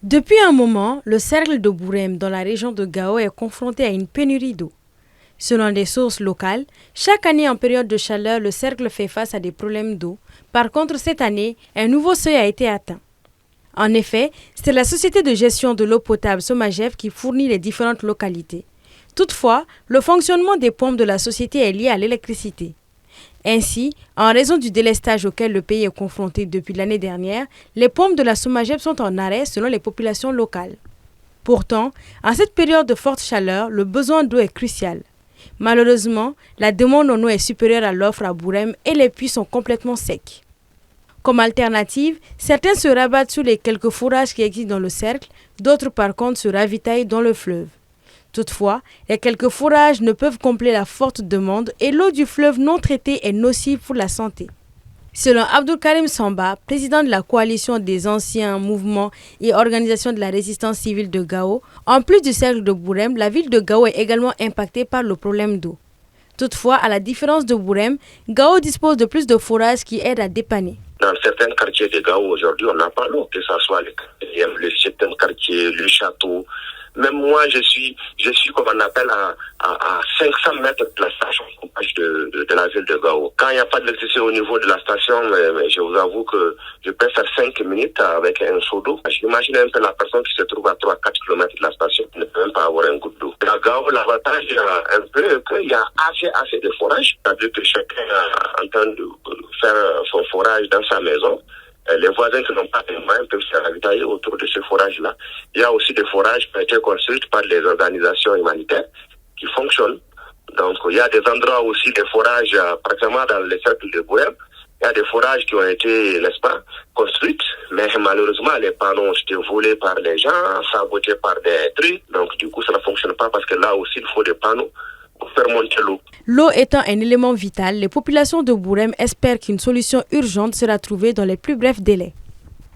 Depuis un moment, le cercle de Bourem dans la région de Gao est confronté à une pénurie d'eau. Selon des sources locales, chaque année en période de chaleur, le cercle fait face à des problèmes d'eau. Par contre, cette année, un nouveau seuil a été atteint. En effet, c'est la société de gestion de l'eau potable Somagef qui fournit les différentes localités. Toutefois, le fonctionnement des pompes de la société est lié à l'électricité. Ainsi, en raison du délestage auquel le pays est confronté depuis l'année dernière, les pompes de la Somagep sont en arrêt selon les populations locales. Pourtant, en cette période de forte chaleur, le besoin d'eau est crucial. Malheureusement, la demande en eau est supérieure à l'offre à Bourem et les puits sont complètement secs. Comme alternative, certains se rabattent sur les quelques forages qui existent dans le cercle, d'autres par contre se ravitaillent dans le fleuve. Toutefois, les quelques forages ne peuvent combler la forte demande et l'eau du fleuve non traitée est nocive pour la santé. Selon Abdul Karim Samba, président de la coalition des anciens mouvements et organisations de la résistance civile de Gao, en plus du cercle de Bourem, la ville de Gao est également impactée par le problème d'eau. Toutefois, à la différence de Bourem, Gao dispose de plus de forages qui aident à dépanner. Dans certains quartiers de Gao, aujourd'hui, on n'a pas l'eau, que ce soit certains quartiers, le château. Même moi, je suis comme on appelle, à 500 mètres de la station de la ville de Gao. Quand il n'y a pas d'électricité au niveau de la station, mais je vous avoue que je peux faire 5 minutes avec un seau d'eau. J'imagine un peu la personne qui se trouve à 3-4 km de la station ne peut même pas avoir un goutte d'eau. À Gao, l'avantage un peu qu'il y a assez de forage. C'est-à-dire que chacun est en train de faire son forage dans sa maison. Les voisins qui n'ont pas de moyens peuvent se ravitailler autour de ce forage-là. Il y a aussi des forages qui ont été construits par les organisations humanitaires qui fonctionnent. Donc, il y a des endroits aussi, des forages, pratiquement dans le cercle de Bourem. Il y a des forages qui ont été, n'est-ce pas, construits, mais malheureusement, les panneaux ont été volés par les gens, sabotés par des trucs. Donc, du coup, ça ne fonctionne pas parce que là aussi, il faut des panneaux pour faire monter l'eau. L'eau étant un élément vital, les populations de Bourem espèrent qu'une solution urgente sera trouvée dans les plus brefs délais.